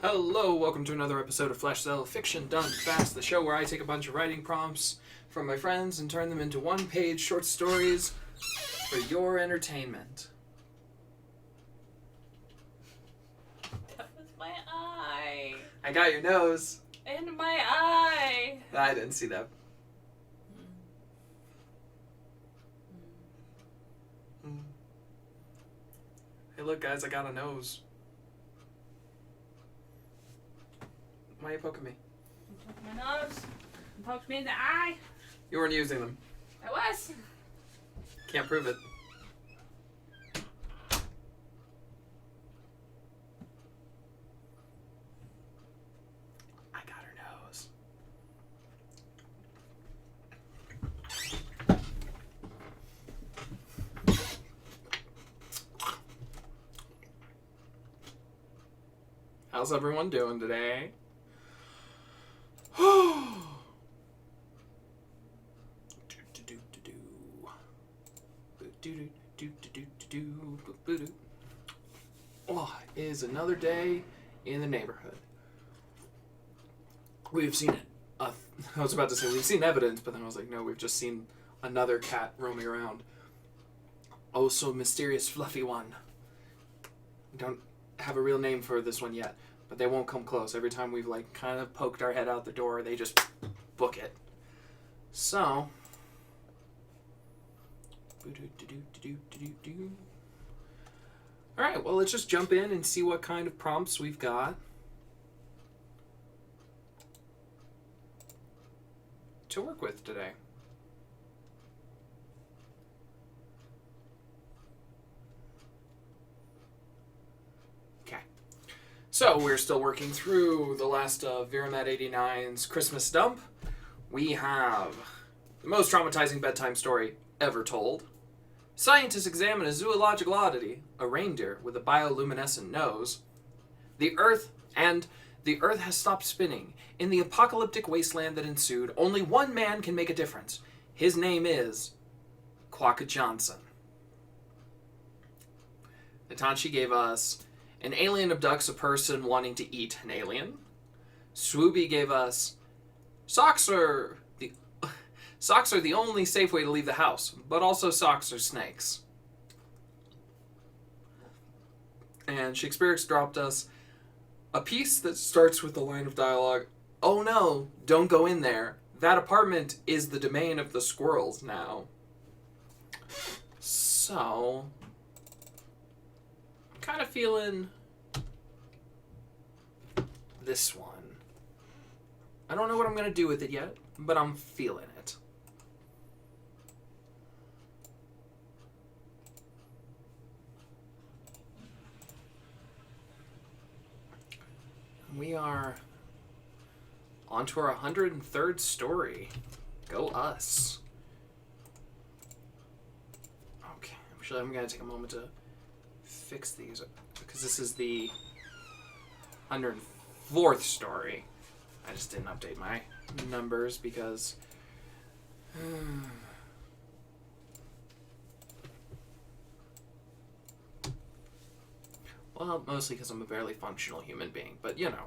Hello, welcome to another episode of Flash Zellow Fiction Done Fast, the show where I take a bunch of writing prompts from my friends and turn them into one-page short stories for your entertainment. That was my eye. I got your nose. And my eye. I didn't see that. Hey, look, guys, I got a nose. Why are you poking me? You took my nose and poked me in the eye. You weren't using them. I was. Can't prove it. I got her nose. How's everyone doing today? Oh, it is another day in the neighborhood. We've seen it. I was about to say we've seen evidence, but then I was like, no, we've just seen another cat roaming around. Oh, so mysterious, fluffy one. We don't have a real name for this one yet, but they won't come close. Every time we've like kind of poked our head out the door, they just book it. So, alright, well, let's just jump in and see what kind of prompts we've got to work with today. Okay. So, we're still working through the last of Viramat 89's Christmas Dump. We have the most traumatizing bedtime story ever told. Scientists examine a zoological oddity, a reindeer with a bioluminescent nose. The Earth has stopped spinning. In the apocalyptic wasteland that ensued, only one man can make a difference. His name is Kwakka Johnson. Natanshi gave us an alien abducts a person wanting to eat an alien. Swooby gave us socks are the only safe way to leave the house, but also socks are snakes. And Shakespeare dropped us a piece that starts with the line of dialogue, "Oh no, don't go in there. That apartment is the domain of the squirrels now." So, I'm kind of feeling this one. I don't know what I'm going to do with it yet, but I'm feeling it. We are on to our 103rd story. Go us. Okay, actually I'm going to take a moment to fix these because this is the 104th story. I just didn't update my numbers because well, mostly because I'm a barely functional human being, but you know.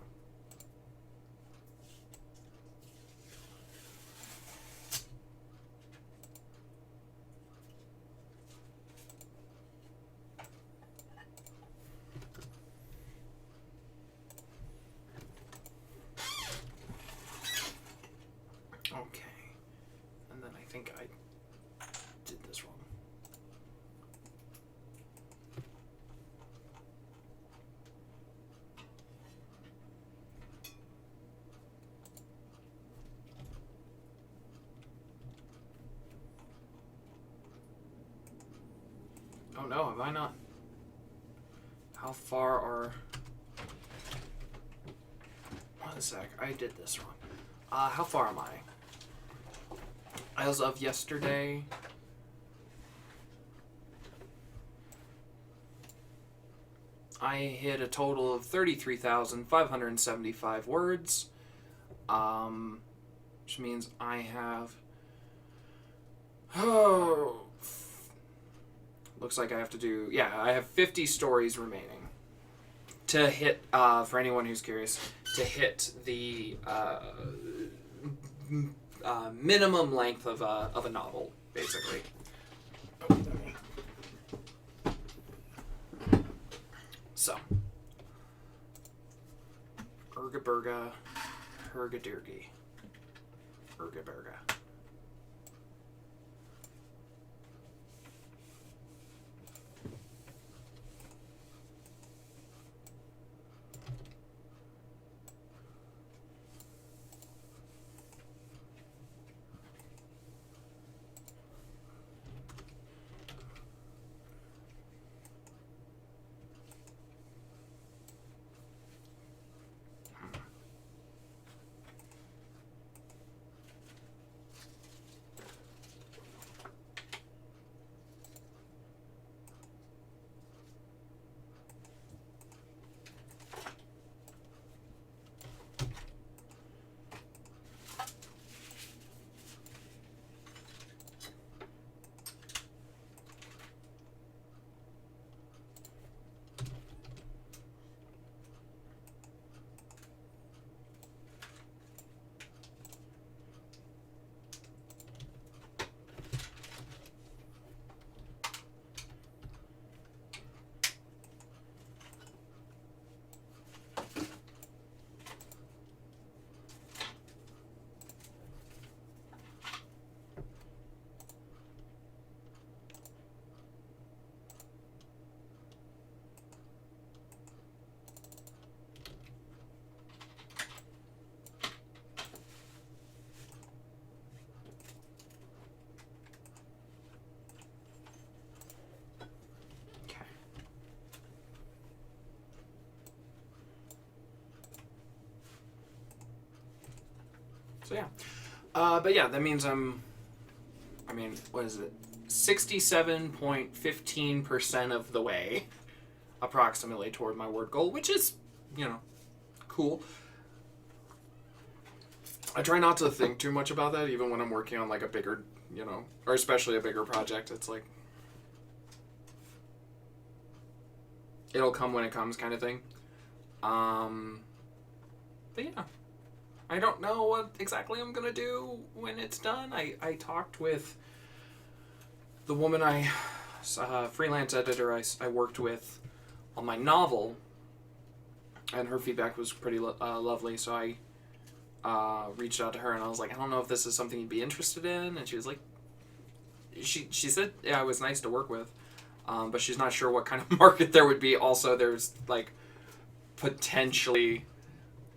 Okay. And then I think I did this wrong. Oh no, have I not? How far are... One sec, I did this wrong. How far am I? As of yesterday, I hit a total of 33,575 words, which means I have, looks like I have to do, I have 50 stories remaining to hit, for anyone who's curious, to hit the minimum length of a novel, basically. So, Urgaburga, Hergadirgi, Urgaburga. So yeah, but yeah, that means what is it? 67.15% of the way, approximately, toward my word goal, which is, cool. I try not to think too much about that, even when I'm working on like a bigger, or especially a bigger project. It's like, it'll come when it comes, kind of thing. But yeah. I don't know what exactly I'm going to do when it's done. I talked with the woman freelance editor I worked with on my novel, and her feedback was pretty lovely, so I reached out to her, and I was like, I don't know if this is something you'd be interested in, and she was like, she said, yeah, it was nice to work with, but she's not sure what kind of market there would be. Also, there's, like, potentially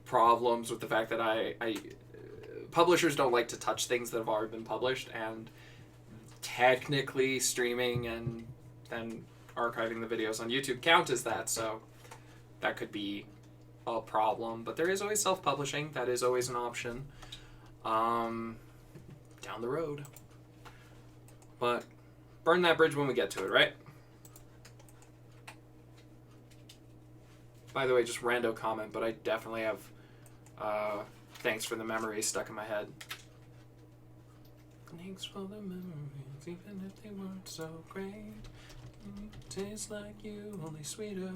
problems with the fact that publishers don't like to touch things that have already been published, and technically streaming and then archiving the videos on YouTube count as that, so that could be a problem. But there is always self-publishing. That is always an option down the road. But burn that bridge when we get to it, right? By the way, just rando comment, but I definitely have thanks for the memories stuck in my head. Thanks for the memories, even if they weren't so great. Tastes like you, only sweeter.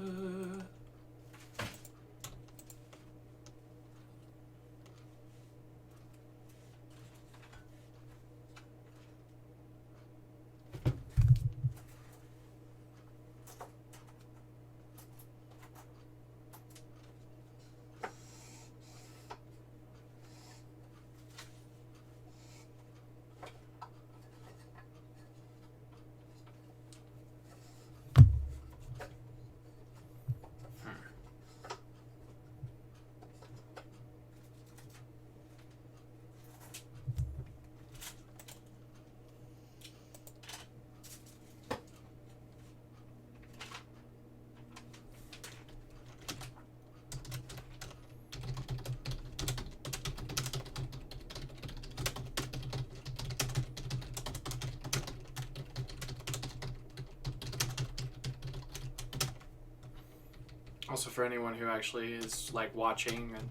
Also, for anyone who actually is, like, watching and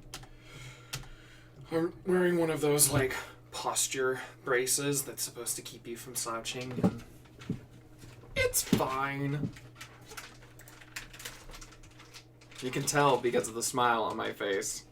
I'm wearing one of those, like, posture braces that's supposed to keep you from slouching, and it's fine. You can tell because of the smile on my face.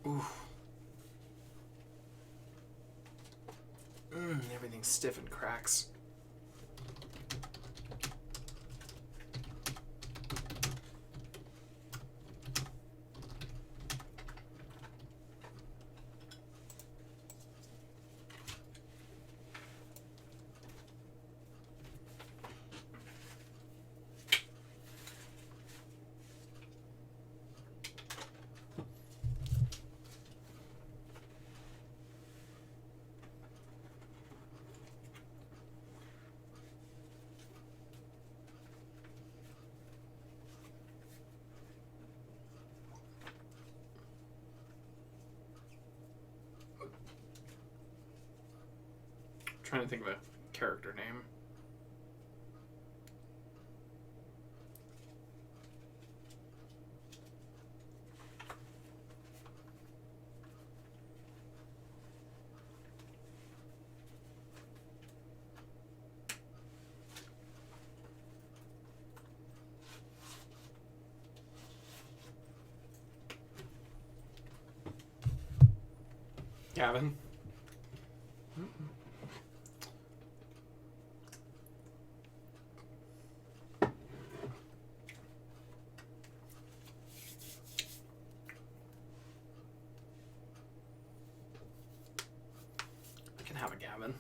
Ooh. Everything's stiff and cracks. Trying to think of a character name. Gavin. I can have a Gavin.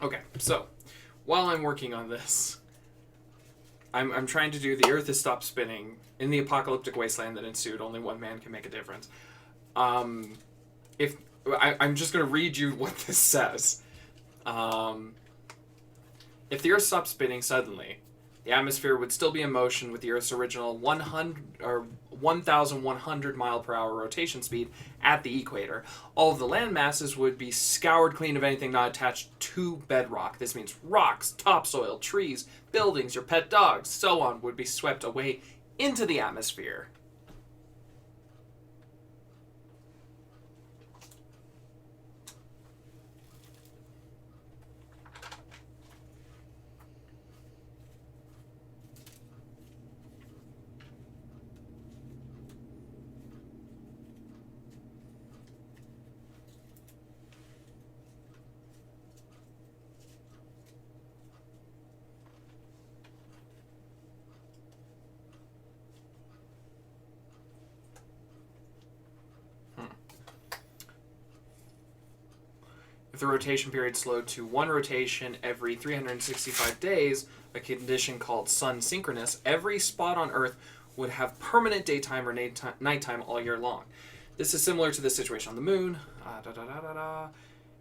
Okay, so while I'm working on this, I'm trying to do the Earth has stopped spinning in the apocalyptic wasteland that ensued. Only one man can make a difference. If I'm just going to read you what this says. If the Earth stopped spinning suddenly, the atmosphere would still be in motion with the Earth's original 1,100 mile per hour rotation speed at the equator. All of the land masses would be scoured clean of anything not attached to bedrock. This means rocks, topsoil, trees, buildings, your pet dogs, so on would be swept away into the atmosphere. With the rotation period slowed to one rotation every 365 days, a condition called sun synchronous, every spot on Earth would have permanent daytime or nighttime all year long. This is similar to the situation on the moon.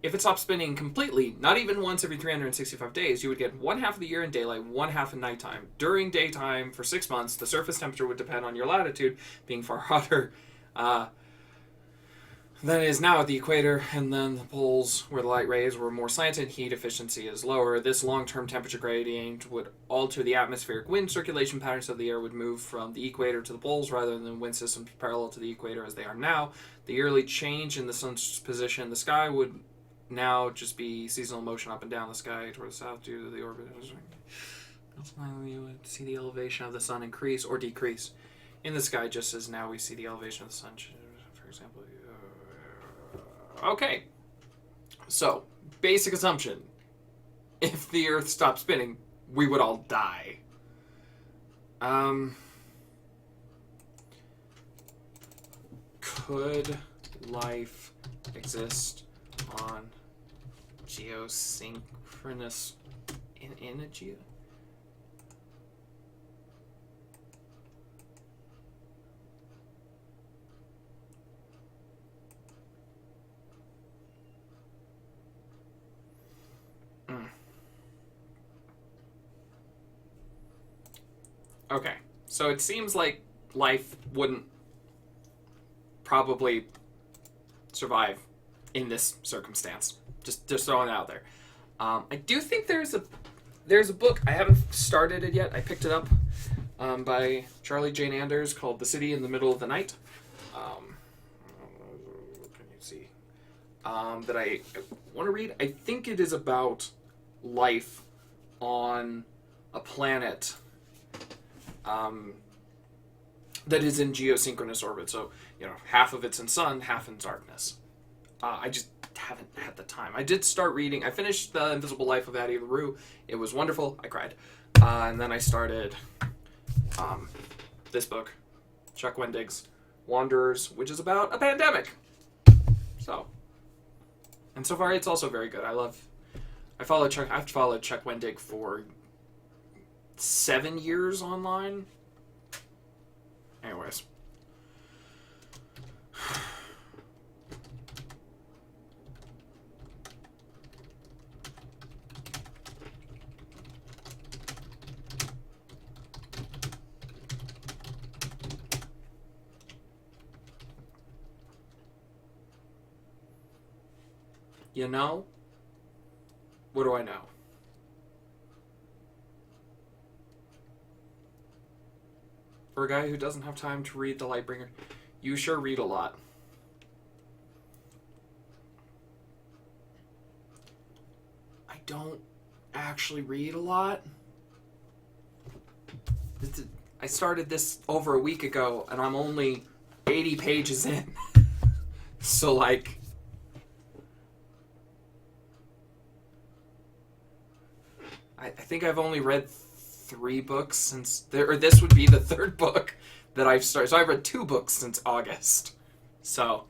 If it stopped spinning completely, not even once every 365 days, you would get 1/2 of the year in daylight, 1/2 in nighttime. During daytime, for 6 months, the surface temperature would depend on your latitude being far hotter than it is now at the equator, and then the poles where the light rays were more slanted, heat efficiency is lower. This long-term temperature gradient would alter the atmospheric wind circulation patterns, so the air would move from the equator to the poles rather than wind systems parallel to the equator as they are now. The yearly change in the sun's position in the sky would now just be seasonal motion up and down the sky toward the south due to the orbit. That's why you would see the elevation of the sun increase or decrease in the sky, just as now we see the elevation of the sun, for example. Okay, so basic assumption: if the Earth stopped spinning, we would all die. Could life exist on geosynchronous in a geo? Okay, so it seems like life wouldn't probably survive in this circumstance. Just throwing it out there. I do think there's a book. I haven't started it yet. I picked it up by Charlie Jane Anders called "The City in the Middle of the Night." What can you see? That I want to read. I think it is about life on a planet that is in geosynchronous orbit. So, half of it's in sun, half in darkness. I just haven't had the time. I did start reading. I finished The Invisible Life of Addie LaRue. It was wonderful. I cried. And then I started this book, Chuck Wendig's Wanderers, which is about a pandemic. And so far it's also very good. I've followed Chuck Wendig for 7 years online. Anyways. What do I know? For a guy who doesn't have time to read The Lightbringer, you sure read a lot. I don't actually read a lot. I started this over a week ago, and I'm only 80 pages in. So, I think I've only read 3 books since this would be the 3rd book that I've started. So I've read 2 books since August. So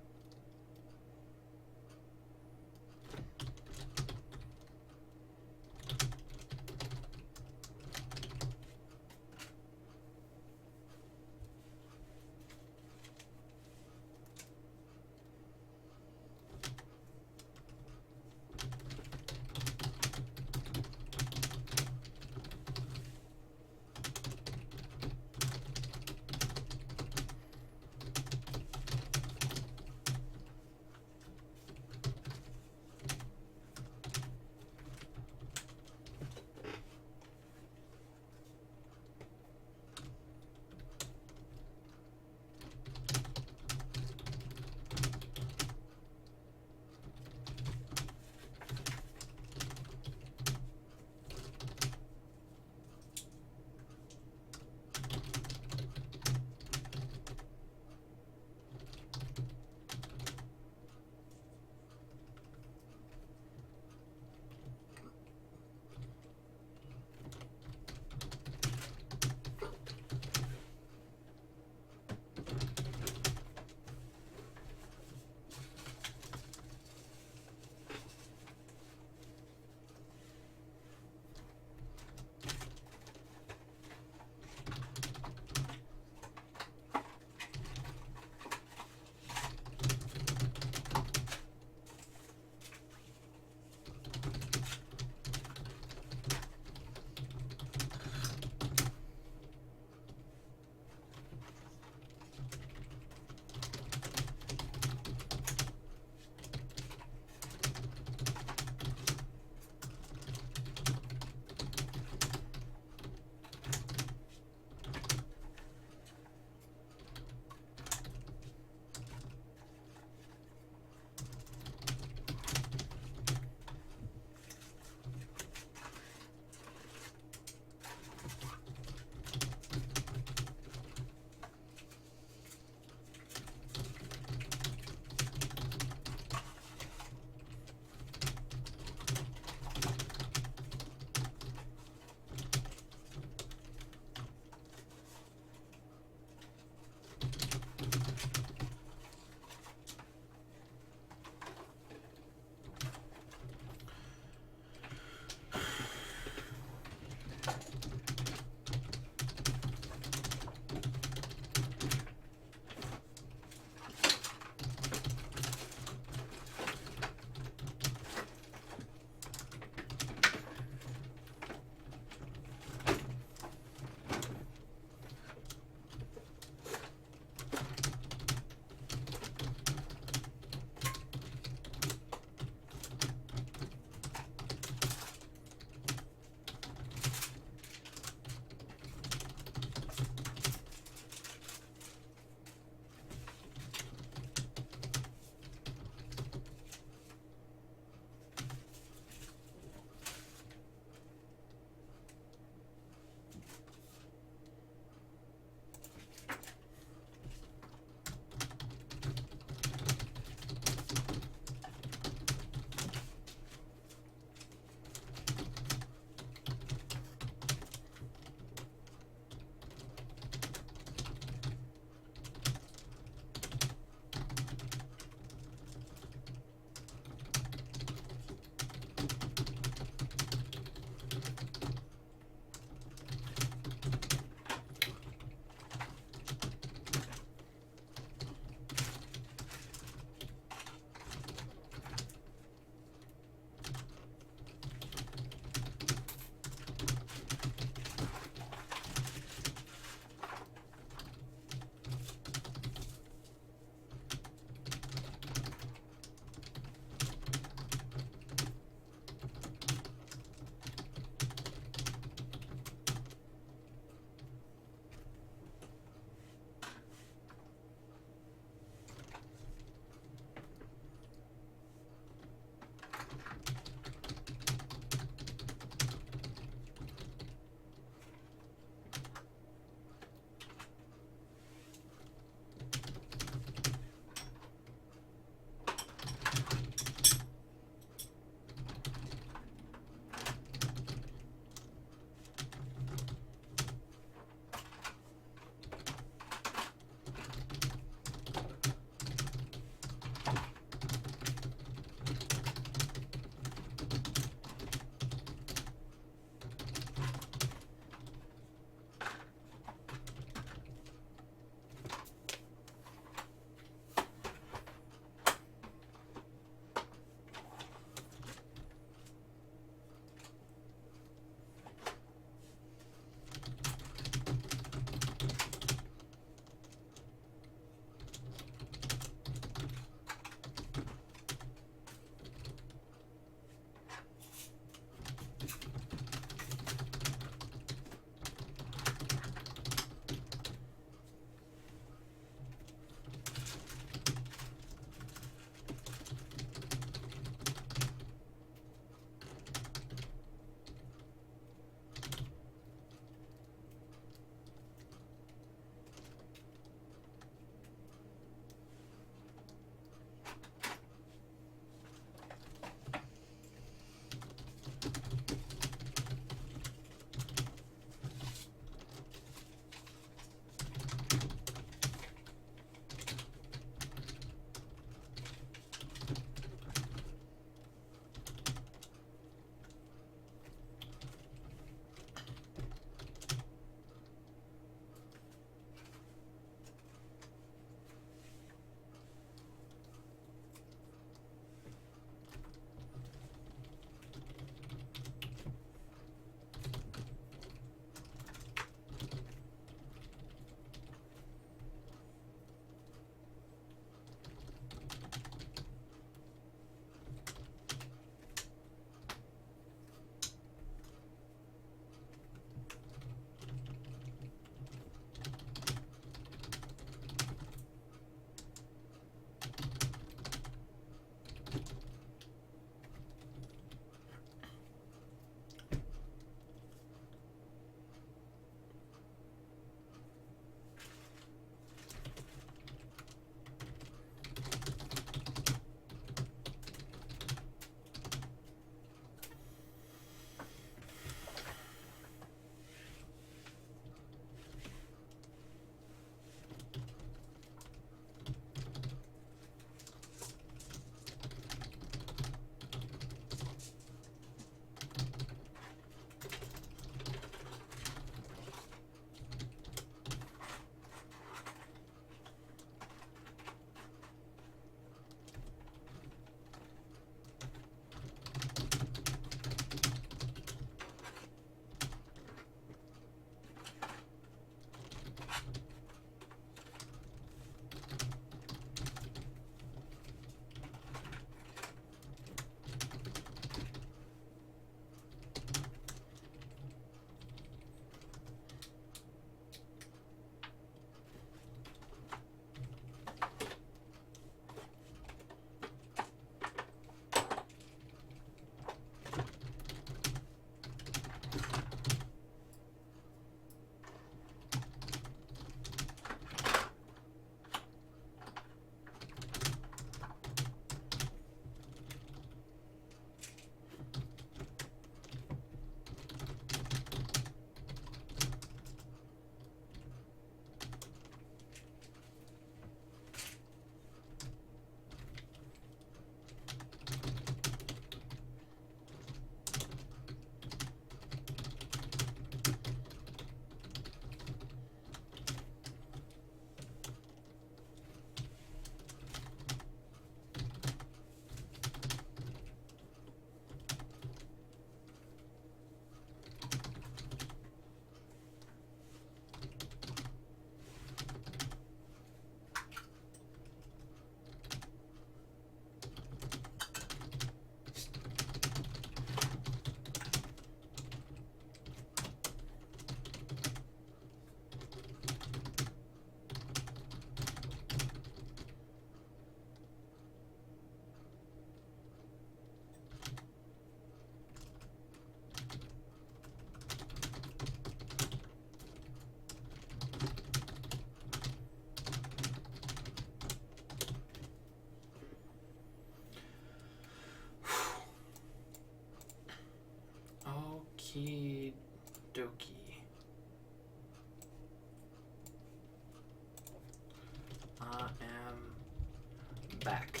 back.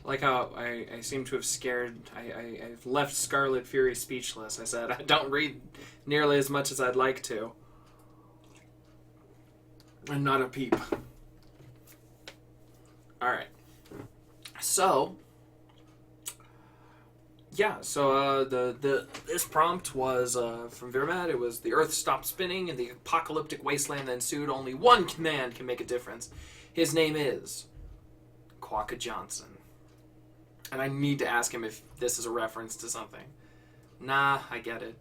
Like how I seem to have scared... I've left Scarlet Fury speechless. I said, I don't read nearly as much as I'd like to. And not a peep. Alright. So... Yeah, so this prompt was from Virmat. It was, the Earth stopped spinning and the apocalyptic wasteland that ensued. Only one command can make a difference. His name is Kwakka Johnson. And I need to ask him if this is a reference to something. Nah, I get it.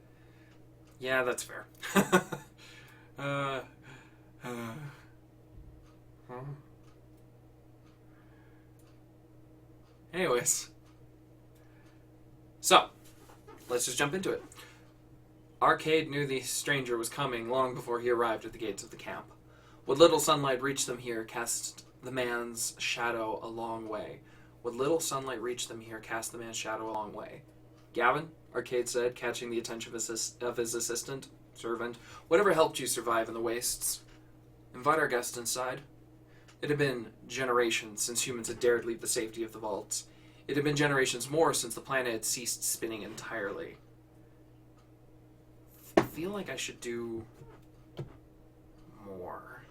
Yeah, that's fair. Anyways. So, let's just jump into it. Arcade knew the stranger was coming long before he arrived at the gates of the camp. What little sunlight reached them here cast the man's shadow a long way. What little sunlight reached them here cast the man's shadow a long way. Gavin, Arcade said, catching the attention of his assistant, servant, whatever helped you survive in the wastes. Invite our guest inside. It had been generations since humans had dared leave the safety of the vaults. It had been generations more since the planet had ceased spinning entirely. I feel like I should do more.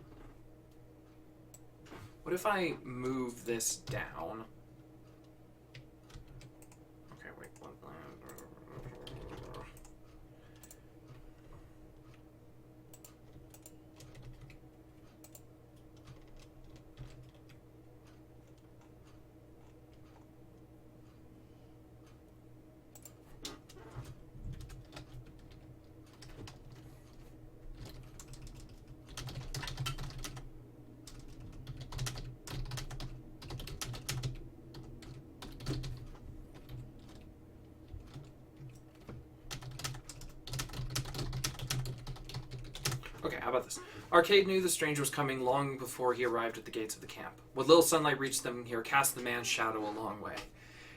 What if I move this down? Okay, wait. Okay, how about this? Arcade knew the stranger was coming long before he arrived at the gates of the camp. What little sunlight reached them here cast the man's shadow a long way.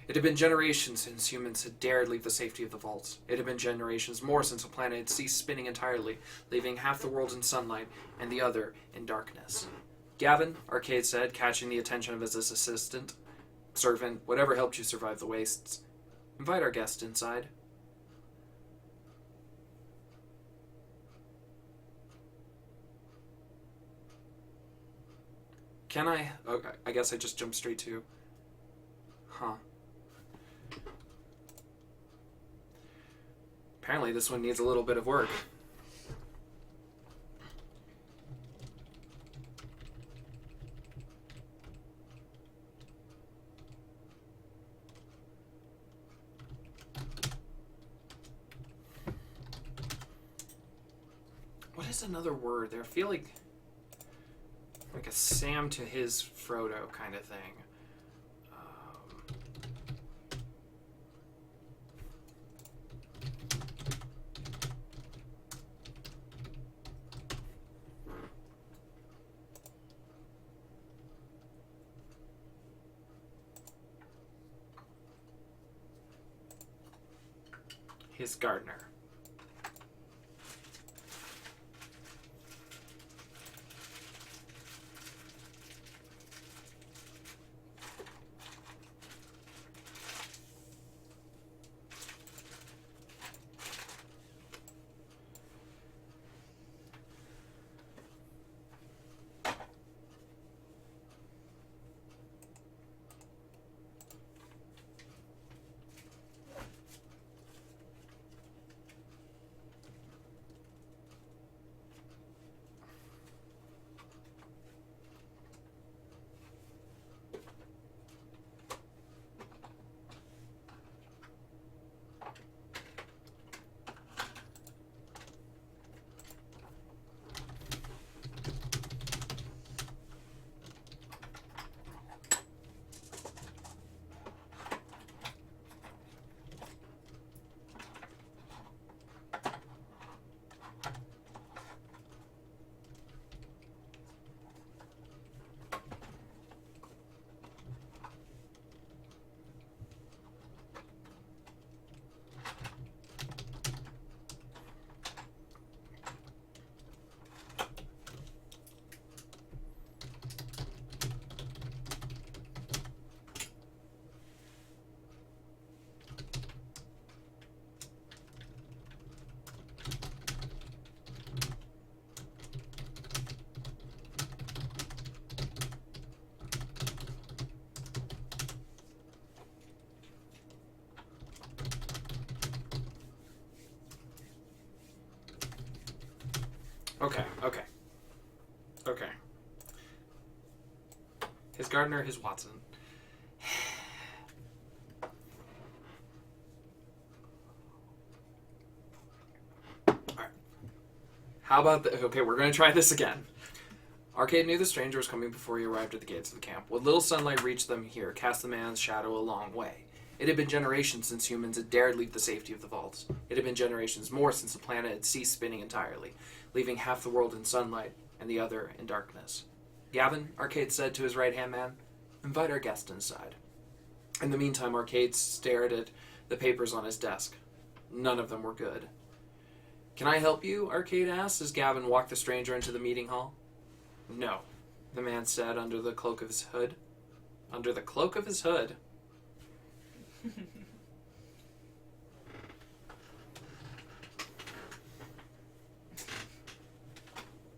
It had been generations since humans had dared leave the safety of the vaults. It had been generations more since the planet had ceased spinning entirely, leaving half the world in sunlight and the other in darkness. Gavin, Arcade said, catching the attention of his assistant, servant, whatever helped you survive the wastes. Invite our guest inside. Can I? Okay, I guess I just jumped straight to... Huh. Apparently this one needs a little bit of work. What is another word there? I feel like a Sam to his Frodo kind of thing. His gardener. Okay. His gardener, his Watson. Alright. How about the... Okay, we're going to try this again. Arcade knew the stranger was coming before he arrived at the gates of the camp. What little sunlight reached them here cast the man's shadow a long way. It had been generations since humans had dared leave the safety of the vaults. It had been generations more since the planet had ceased spinning entirely, leaving half the world in sunlight and the other in darkness. Gavin, Arcade said to his right-hand man, invite our guest inside. In the meantime, Arcade stared at the papers on his desk. None of them were good. Can I help you? Arcade asked as Gavin walked the stranger into the meeting hall. No, the man said under the cloak of his hood. Under the cloak of his hood.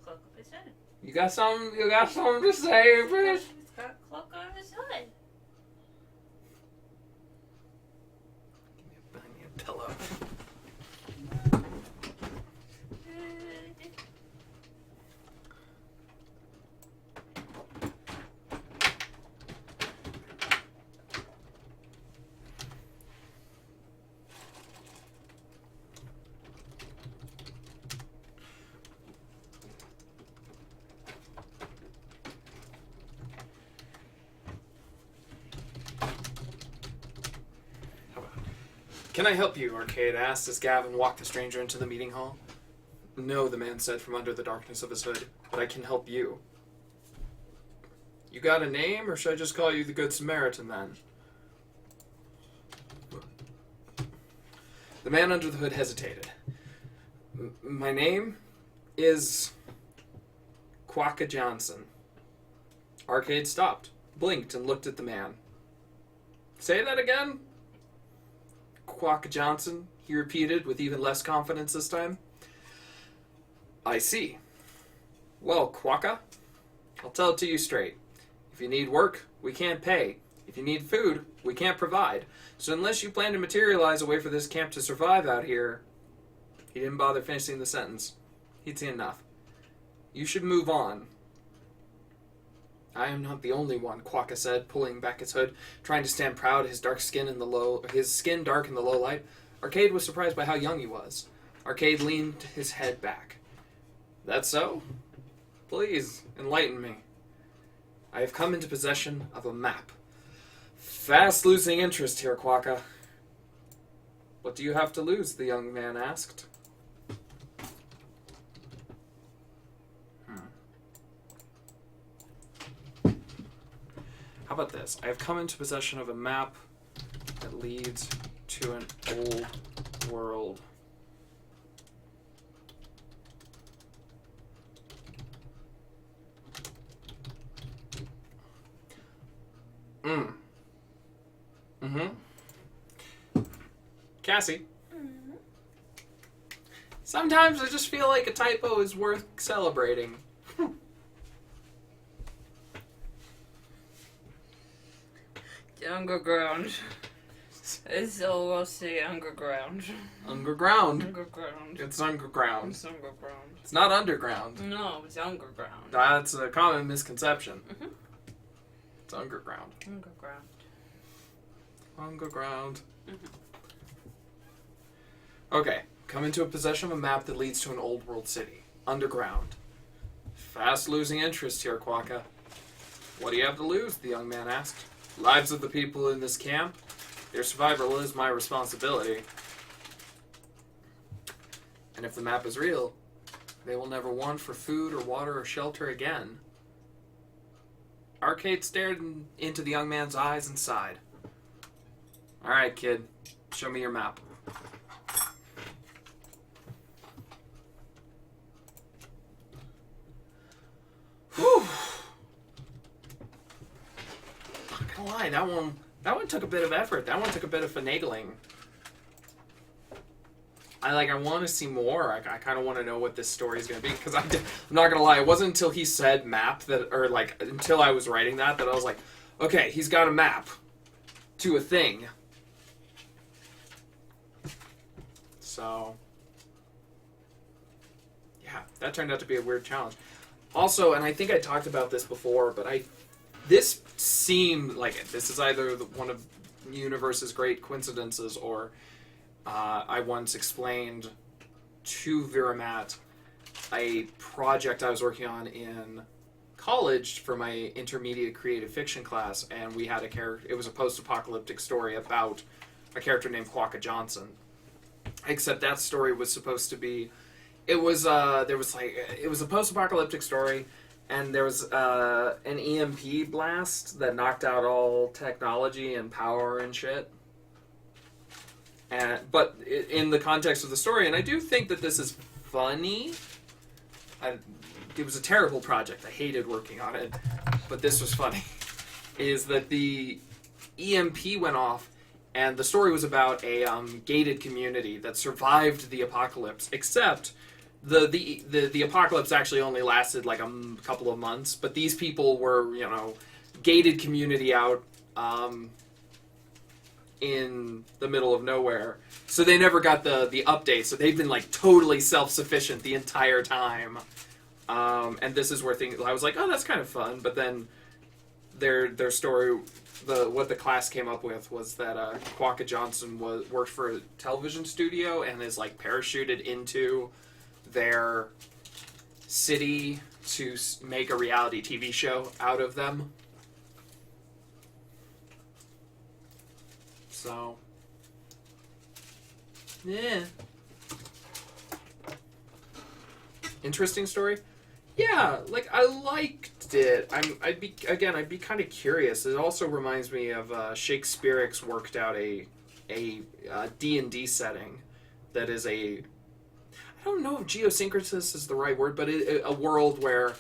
Cloak of his hood. You got something to say, bitch? He's got a cloak on his hood. Give me a pillow. Can I help you? Arcade asked as Gavin walked the stranger into the meeting hall. No, the man said from under the darkness of his hood, but I can help you. You got a name, or should I just call you the Good Samaritan then? The man under the hood hesitated. My name is Kwakka Johnson. Arcade stopped, blinked, and looked at the man. Say that again? Kwakka Johnson, he repeated with even less confidence this time. I see. Well, Kwakka, I'll tell it to you straight. If you need work, we can't pay. If you need food, we can't provide. So unless you plan to materialize a way for this camp to survive out here... He didn't bother finishing the sentence. He'd seen enough. You should move on. I am not the only one, Kwakka said, pulling back his hood, trying to stand proud, his skin dark in the low light. Arcade was surprised by how young he was. Arcade leaned his head back. That so? Please, enlighten me. I have come into possession of a map. Fast losing interest here, Kwakka. What do you have to lose? The young man asked. How about this? I have come into possession of a map that leads to an old world. Cassie. Sometimes I just feel like a typo is worth celebrating. Underground. It's almost the underground. Underground. Underground. It's underground. It's underground. It's not underground. No, it's underground. That's a common misconception. Mm-hmm. It's underground. Underground. Underground. Mm-hmm. Okay, come into a possession of a map that leads to an old world city. Underground. Fast losing interest here, Kwakka. What do you have to lose? The young man asked. Lives of the people in this camp. Their survival is my responsibility. And if the map is real, they will never want for food or water or shelter again. Arcade stared into the young man's eyes and sighed. All right, kid. Show me your map. Whew. Not gonna lie, that one took a bit of effort. That one took a bit of finagling. I want to see more. I kind of want to know what this story is going to be, because I'm not going to lie, it wasn't until he said map until I was writing that I was like, okay, he's got a map to a thing. So, yeah, that turned out to be a weird challenge. Also, and I think I talked about this before, but this seemed like this is either one of the universe's great coincidences, or I once explained to Viramat a project I was working on in college for my intermediate creative fiction class, and we had a character. It was a post-apocalyptic story about a character named Kwakka Johnson. Except that story was supposed to be, it was a post-apocalyptic story, and there was an EMP blast that knocked out all technology and power and shit. But in the context of the story, and I do think that this is funny. It was a terrible project. I hated working on it, but this was funny. Is that the EMP went off, and the story was about a gated community that survived the apocalypse. Except the apocalypse actually only lasted like a couple of months, but these people were gated community out in the middle of nowhere, so they never got the update. So they've been like totally self-sufficient the entire time. And this is where I was like, oh, that's kind of fun. But then their story, what the class came up with was that Kwakka Johnson worked for a television studio and is like parachuted into their city to make a reality TV show out of them. So, yeah. Interesting story. Yeah, like I liked it. I'd be kind of curious. It also reminds me of Shakespeare's worked out a D&D setting that is I don't know if geosynchronous is the right word, but a world where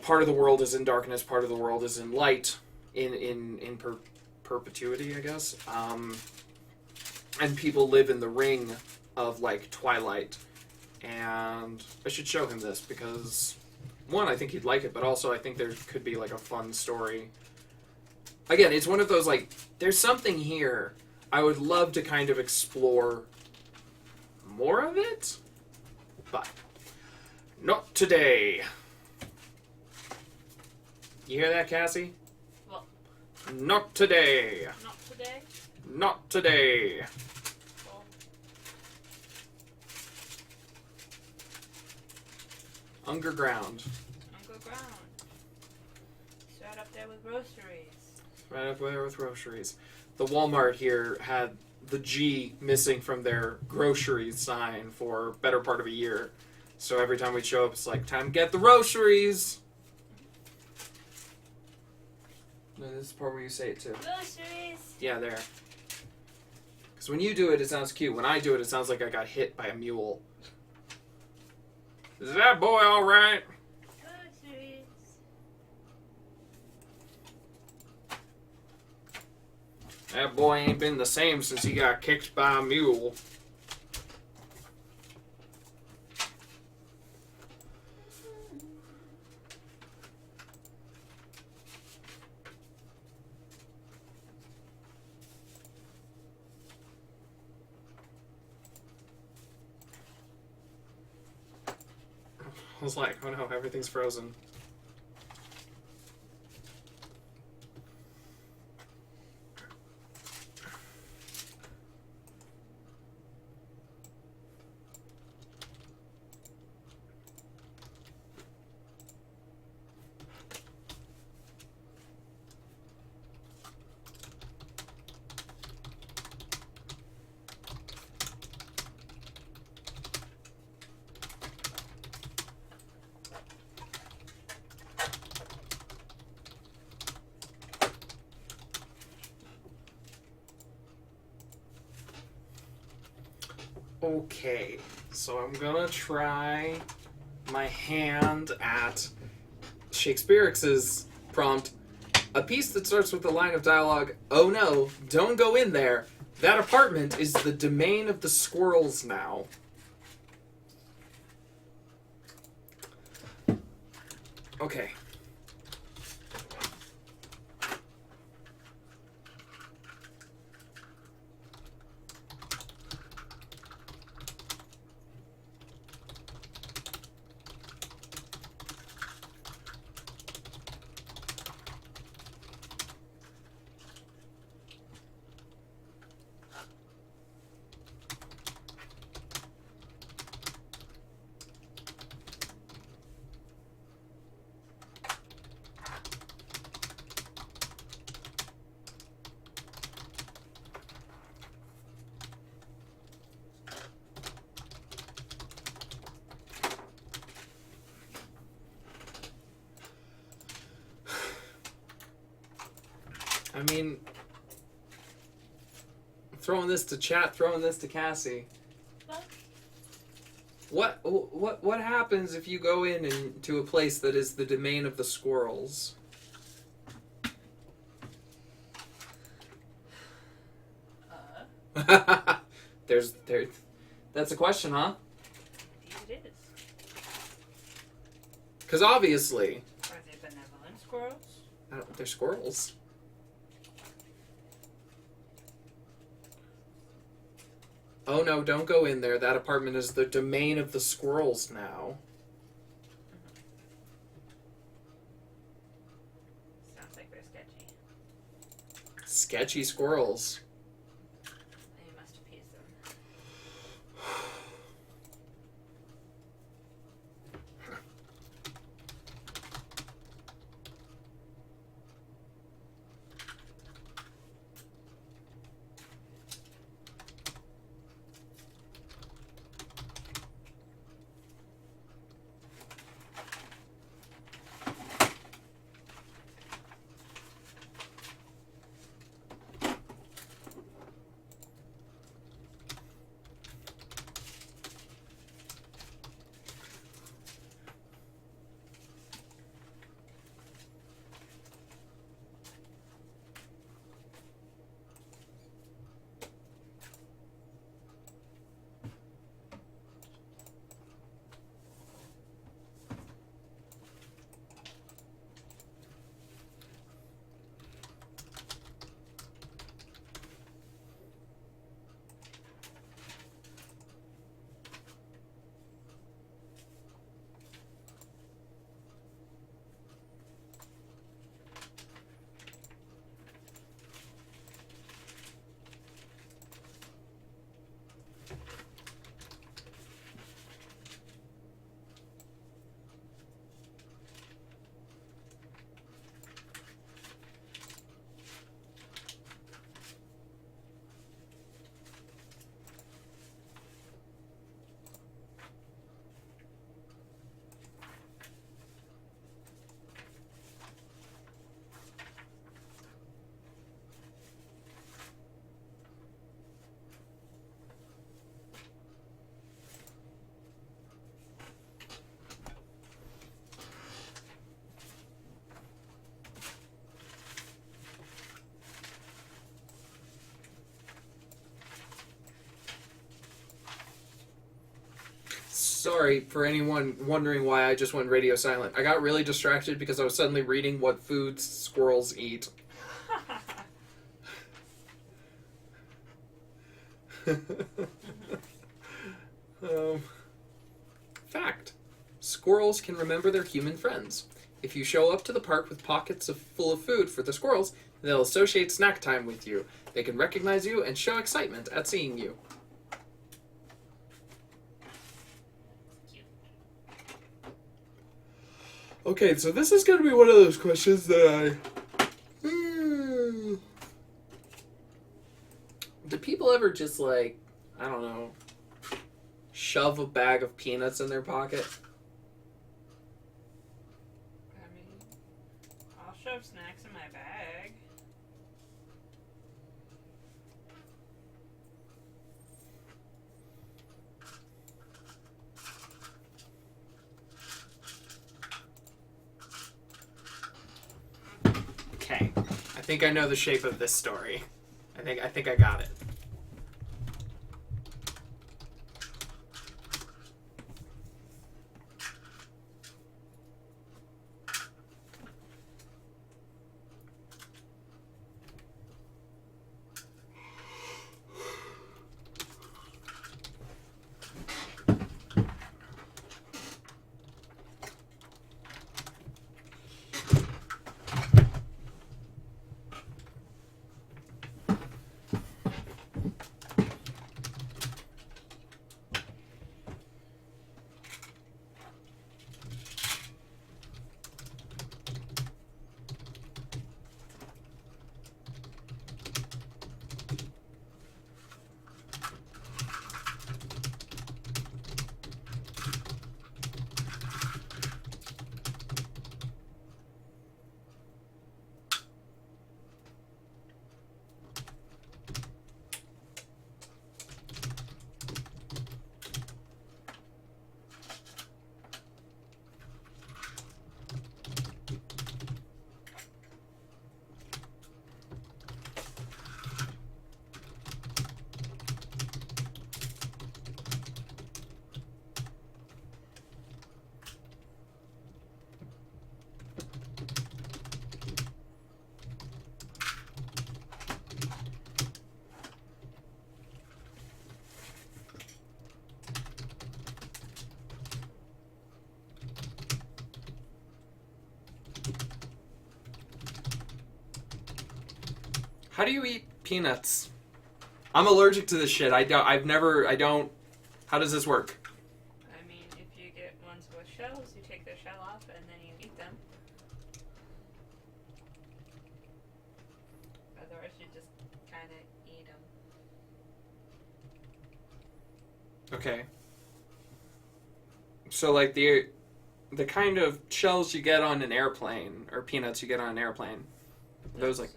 part of the world is in darkness, part of the world is in light, in perpetuity, I guess. And people live in the ring of like twilight. And I should show him this because, one, I think he'd like it, but also I think there could be like a fun story. Again, it's one of those like, there's something here. I would love to kind of explore more of it, but not today. You hear that, Cassie? What? Not today. Not today? Not today. Underground. Underground. It's right up there with groceries. Right up there with groceries. The Walmart here had the G missing from their groceries sign for better part of a year. So every time we show up, it's like, time to get the groceries. No, this is the part where you say it too. Groceries! Yeah, there. Because when you do it, it sounds cute. When I do it, it sounds like I got hit by a mule. Is that boy all right? Groceries. That boy ain't been the same since he got kicked by a mule. I was like, oh no, everything's frozen. Okay, so I'm gonna try my hand at Shakespeare's prompt. A piece that starts with the line of dialogue, "Oh no, don't go in there. That apartment is the domain of the squirrels now." Okay. I mean, throwing this to chat, throwing this to Cassie. What happens if you go into a place that is the domain of the squirrels? That's a question, huh? Indeed it is. Because obviously, Are they benevolent squirrels? they're squirrels. Oh no, don't go in there. That apartment is the domain of the squirrels now. Sounds like they're sketchy. Sketchy squirrels. You must appease them. Sorry for anyone wondering why I just went radio silent. I got really distracted because I was suddenly reading what foods squirrels eat. Fact. Squirrels can remember their human friends. If you show up to the park with pockets full of food for the squirrels, they'll associate snack time with you. They can recognize you and show excitement at seeing you. Okay, so this is going to be one of those questions that do people ever just, like, I don't know, shove a bag of peanuts in their pocket? I mean, I'll shove snacks in my bag. Okay, I think I know the shape of this story. I think I got it. How do you eat peanuts? I'm allergic to this shit. I don't. How does this work? I mean, if you get ones with shells, you take their shell off and then you eat them. Otherwise, you just kind of eat them. Okay. So like the kind of shells you get on an airplane, or peanuts you get on an airplane, those like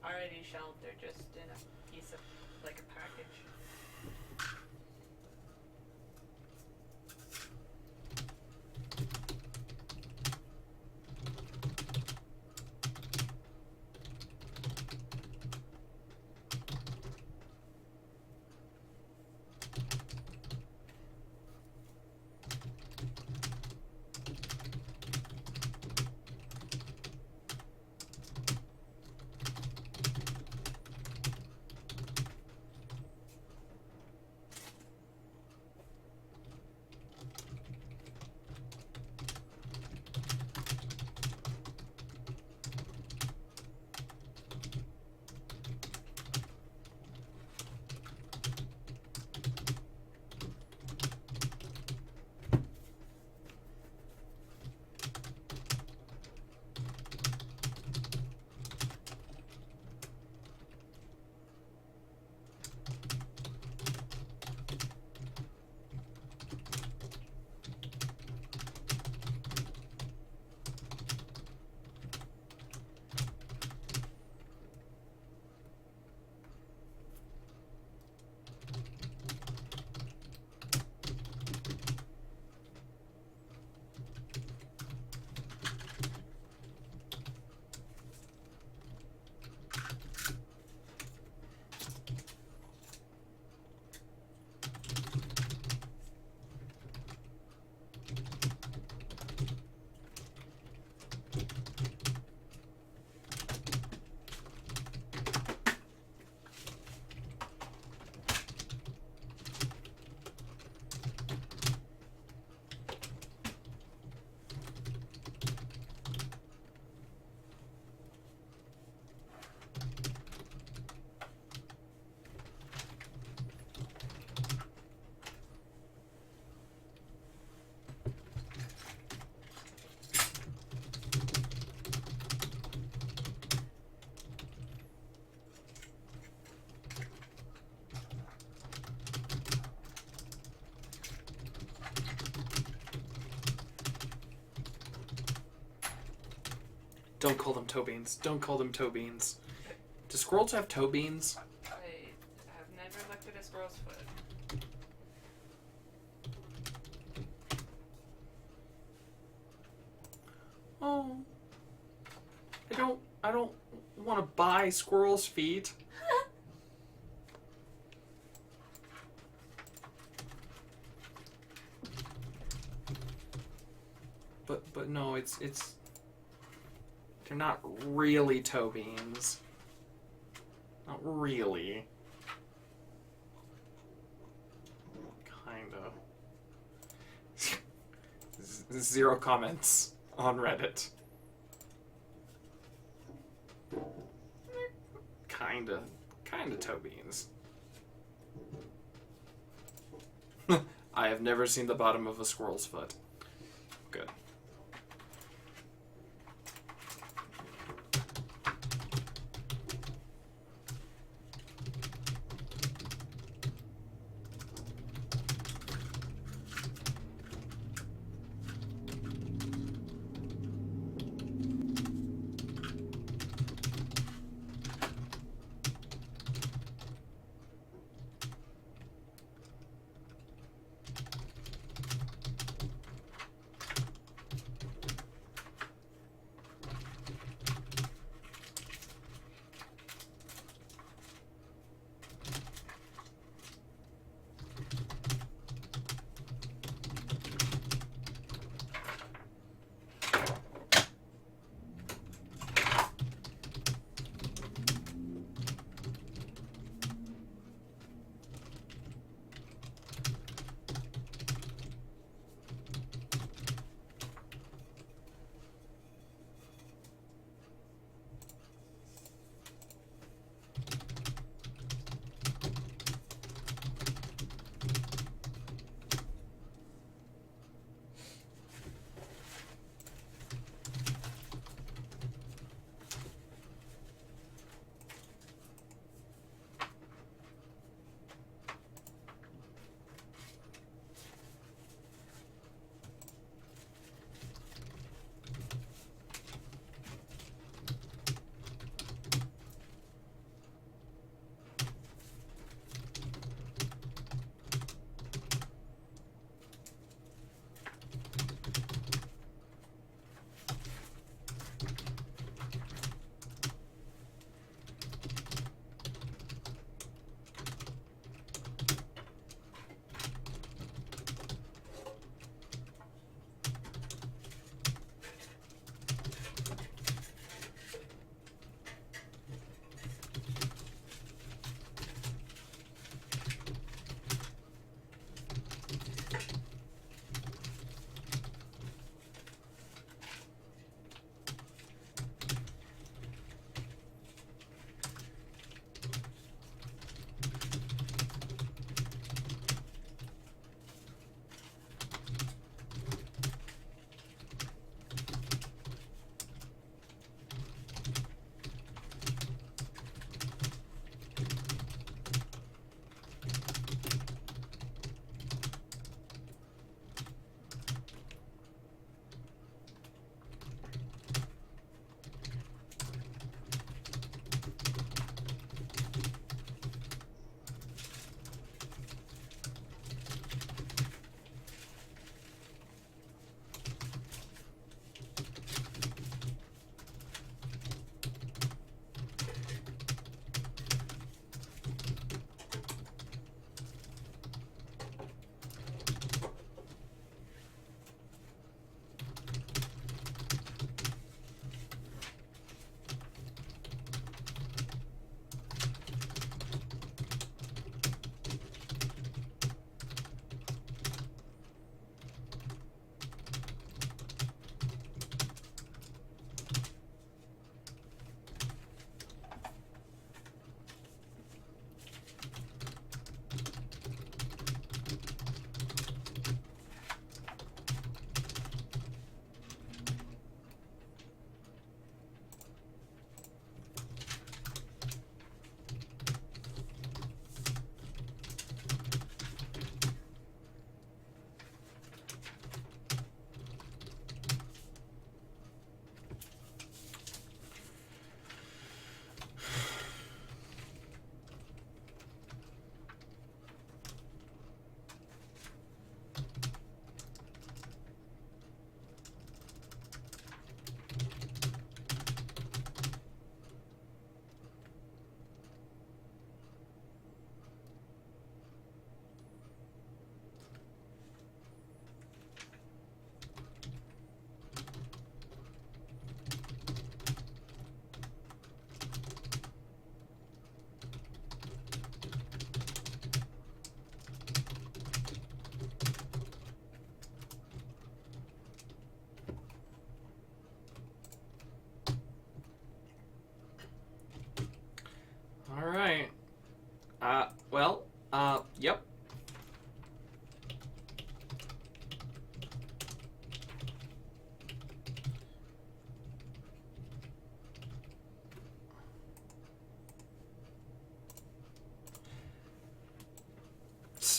already shelled. They're just in a piece of like a package. Don't call them toe beans. Don't call them toe beans. Do squirrels have toe beans? I have never looked at a squirrel's foot. Oh. I don't want to buy squirrels' feet. But no, it's they're not really toe beans. Not really. Kinda. Zero comments on Reddit. Kinda toe beans. I have never seen the bottom of a squirrel's foot. Good.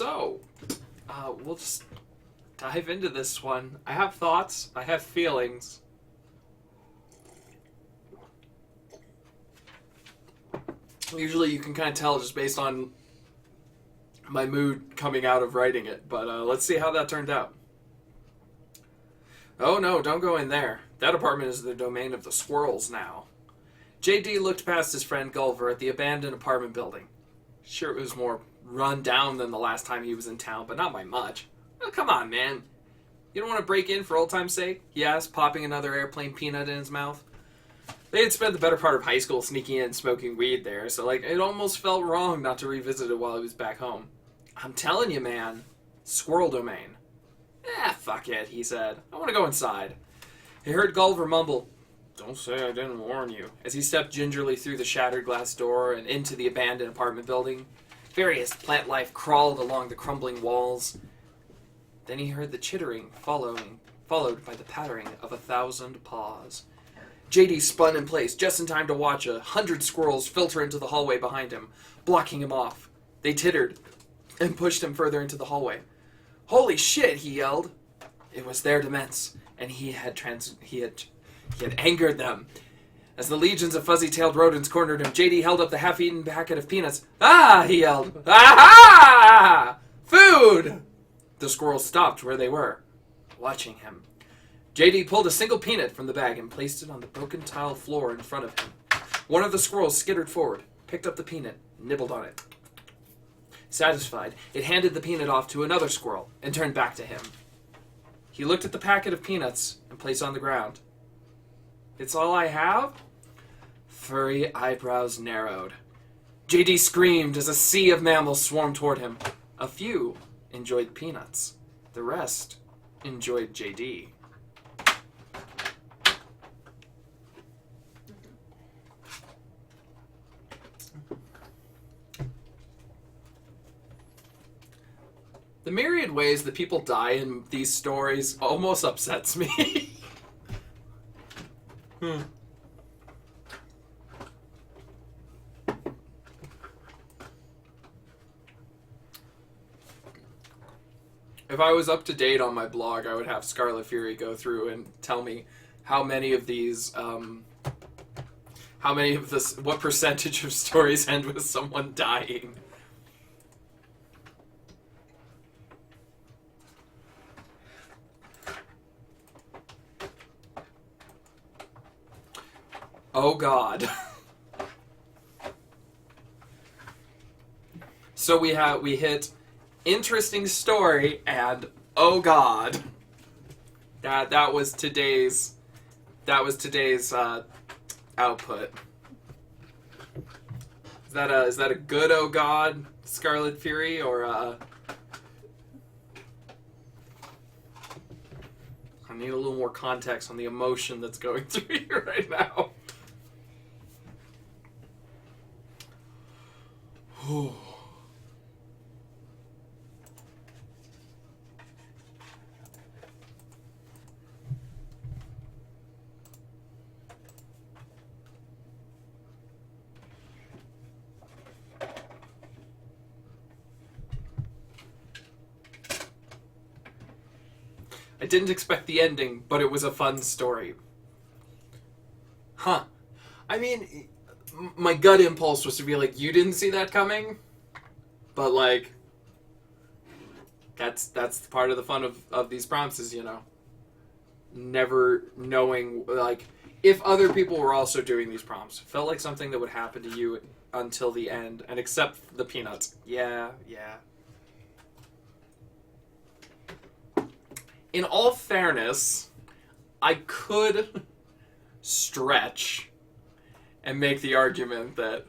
So, we'll just dive into this one. I have thoughts. I have feelings. Usually you can kind of tell just based on my mood coming out of writing it. But let's see how that turned out. Oh no, don't go in there. That apartment is the domain of the squirrels now. J.D. looked past his friend Gulliver at the abandoned apartment building. Sure, it was more run down than the last time he was in town, but not by much. Oh, come on, man. You don't want to break in for old time's sake? He asked, popping another airplane peanut in his mouth. They had spent the better part of high school sneaking in and smoking weed there, so it almost felt wrong not to revisit it while he was back home. I'm telling you, man. Squirrel domain. Fuck it, he said. I want to go inside. He heard Gulliver mumble, "Don't say I didn't warn you," as he stepped gingerly through the shattered glass door and into the abandoned apartment building. Various plant life crawled along the crumbling walls. Then he heard the chittering followed by the pattering of 1,000 paws. J.D. spun in place just in time to watch 100 squirrels filter into the hallway behind him, blocking him off. They tittered and pushed him further into the hallway. "Holy shit," he yelled. It was their dements, and he had angered them. As the legions of fuzzy-tailed rodents cornered him, J.D. held up the half-eaten packet of peanuts. "Ah!" he yelled. "Aha! Food!" The squirrels stopped where they were, watching him. J.D. pulled a single peanut from the bag and placed it on the broken tile floor in front of him. One of the squirrels skittered forward, picked up the peanut, nibbled on it. Satisfied, it handed the peanut off to another squirrel and turned back to him. He looked at the packet of peanuts and placed it on the ground. "It's all I have?" Furry eyebrows narrowed. J.D. screamed as a sea of mammals swarmed toward him. A few enjoyed peanuts. The rest enjoyed J.D. The myriad ways that people die in these stories almost upsets me. If I was up to date on my blog, I would have Scarlet Fury go through and tell me how many of these, what percentage of stories end with someone dying. Oh God. So we hit interesting story and oh God. That was today's output. Is that a good oh God Scarlet Fury or I need a little more context on the emotion that's going through here right now. I didn't expect the ending, but it was a fun story. Huh. I mean, my gut impulse was to be like, you didn't see that coming? But, like, that's part of the fun of these prompts, you know. Never knowing, like, if other people were also doing these prompts. Felt like something that would happen to you until the end, and except the peanuts. Yeah. In all fairness, I could stretch and make the argument that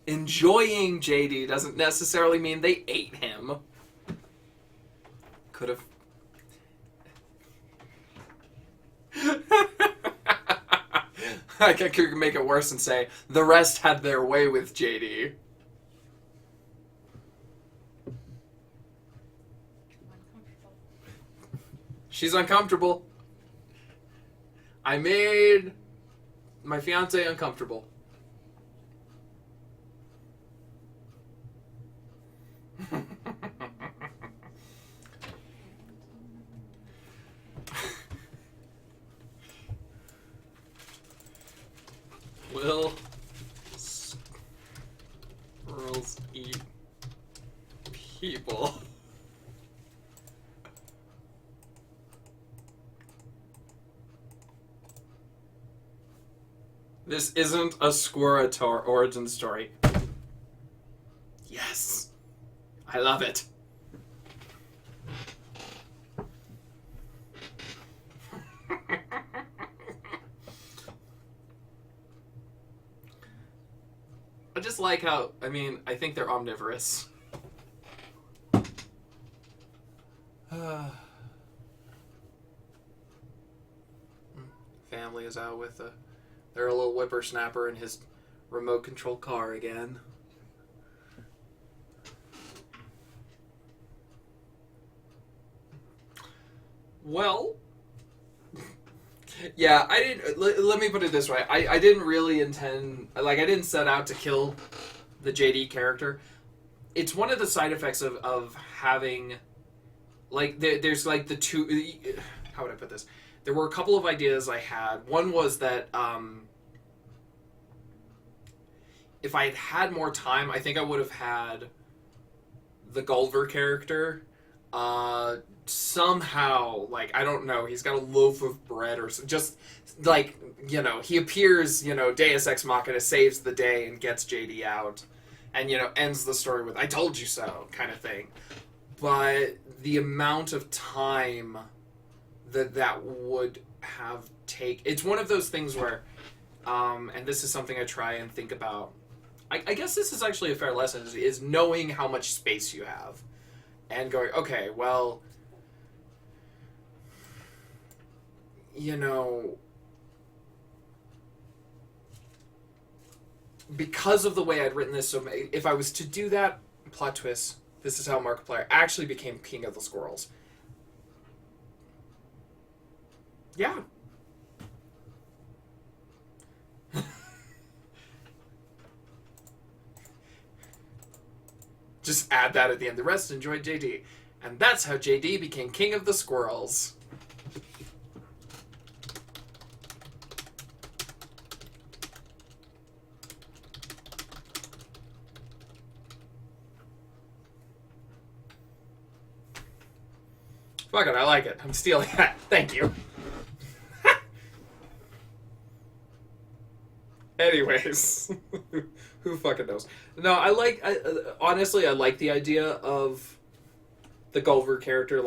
enjoying JD doesn't necessarily mean they ate him. Could have... I could make it worse and say, the rest had their way with JD. She's uncomfortable. I made my fiance uncomfortable. Will squirrels eat people? This isn't a Squirrelator origin story. Yes. I love it. I just like how, I think they're omnivorous. Family is out with their little whippersnapper in his remote control car again. Well, yeah, I didn't. Let me put it this way: I didn't really intend. I didn't set out to kill the JD character. It's one of the side effects of having, there's the two. How would I put this? There were a couple of ideas I had. One was that if I had had more time, I think I would have had the Gulliver character. Somehow, I don't know, he's got a loaf of bread or just, he appears, Deus Ex Machina, saves the day and gets JD out and, ends the story with, I told you so, kind of thing. But the amount of time that would have it's one of those things where, and this is something I try and think about, I guess this is actually a fair lesson, is knowing how much space you have. And going, okay, well, because of the way I'd written this, so if I was to do that, plot twist, this is how Markiplier actually became king of the squirrels. Yeah. Just add that at the end. The rest enjoyed JD. And that's how JD became king of the squirrels. Fuck it, I like it. I'm stealing that. Thank you. Anyways, who fucking knows? No, honestly, I like the idea of the Gulliver character,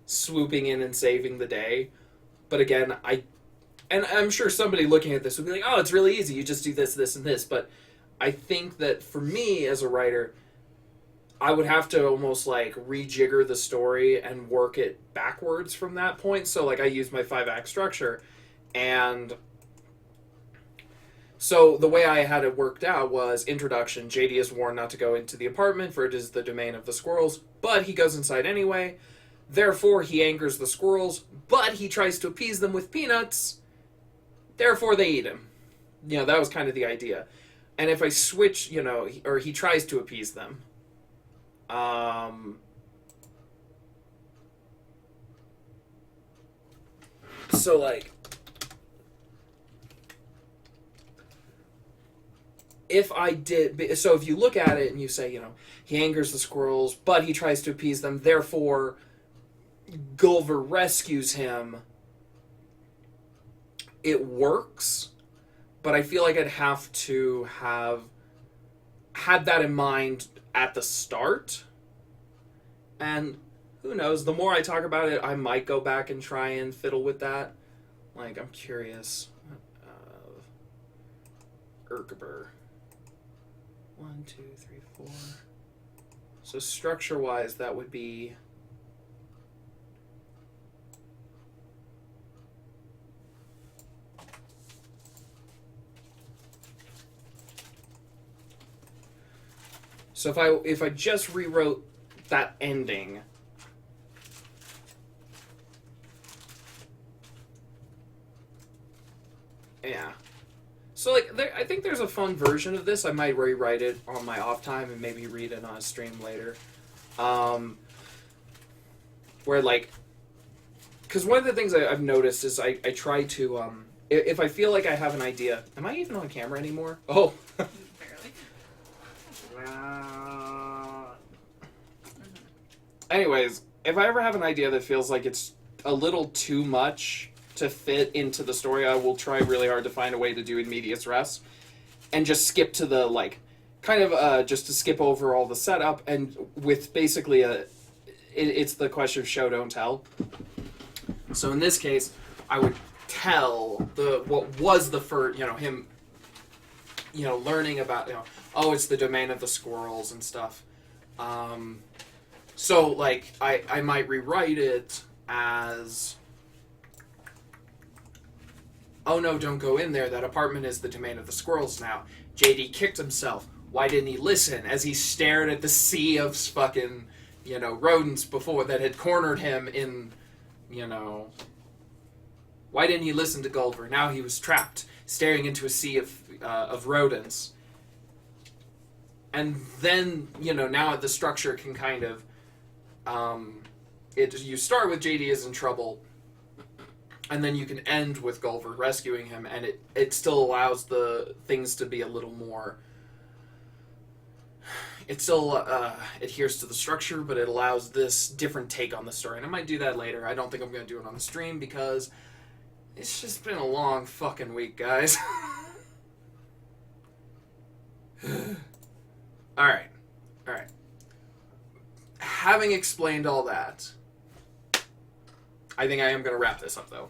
swooping in and saving the day. But again, and I'm sure somebody looking at this would be like, oh, it's really easy. You just do this, this, and this. But I think that for me as a writer, I would have to almost rejigger the story and work it backwards from that point. So I use my 5-act structure, and so the way I had it worked out was introduction. JD is warned not to go into the apartment, for it is the domain of the squirrels, but he goes inside anyway. Therefore, he angers the squirrels, but he tries to appease them with peanuts. Therefore, they eat him. That was kind of the idea. And if I switch, or he tries to appease them. So, if I did, so if you look at it and you say, he angers the squirrels, but he tries to appease them, therefore Gulliver rescues him, it works, but I feel like I'd have to have had that in mind at the start, and who knows, the more I talk about it, I might go back and try and fiddle with that. I'm curious. Erkber. 1, 2, 3, 4. So structure-wise, that would be... So if I just rewrote that ending, yeah. So I think there's a fun version of this. I might rewrite it on my off time and maybe read it on a stream later. Where because one of the things I've noticed is I try to if I feel like I have an idea, am I even on camera anymore? Oh. Barely. Anyways, if I ever have an idea that feels like it's a little too much to fit into the story, I will try really hard to find a way to do in medias res and just skip to the, like, kind of just to skip over all the setup, and with basically it's the question of show, don't tell. So in this case, I would tell what was the first, him, learning about, oh, it's the domain of the squirrels and stuff. So, like, I might rewrite it as, oh no, don't go in there, that apartment is the domain of the squirrels now. JD kicked himself. Why didn't he listen? As he stared at the sea of fucking, rodents before that had cornered him in, Why didn't he listen to Gulliver? Now he was trapped, staring into a sea of rodents. And then, now the structure can kind of, you start with JD is in trouble, and then you can end with Gulliver rescuing him, and it still allows the things to be a little more... It still adheres to the structure, but it allows this different take on the story. And I might do that later. I don't think I'm going to do it on the stream, because it's just been a long fucking week, guys. Alright. Having explained all that, I think I am going to wrap this up, though.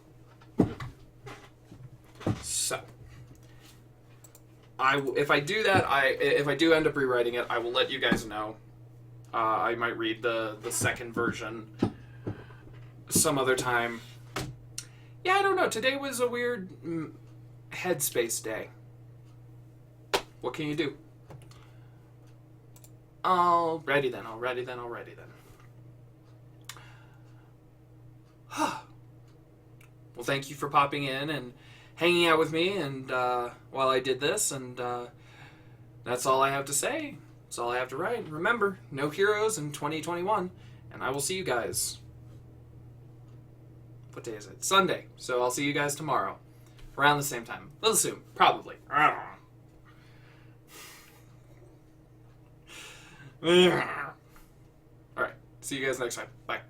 So, if I do that, if I do end up rewriting it, I will let you guys know. I might read the second version some other time. Yeah, I don't know. Today was a weird headspace day. What can you do? Alrighty then. Well, thank you for popping in and hanging out with me, and while I did this, and that's all I have to say. That's all I have to write. Remember, no heroes in 2021, and I will see you guys. What day is it? Sunday. So I'll see you guys tomorrow, around the same time. A little soon, probably. I don't know. All right. See you guys next time. Bye.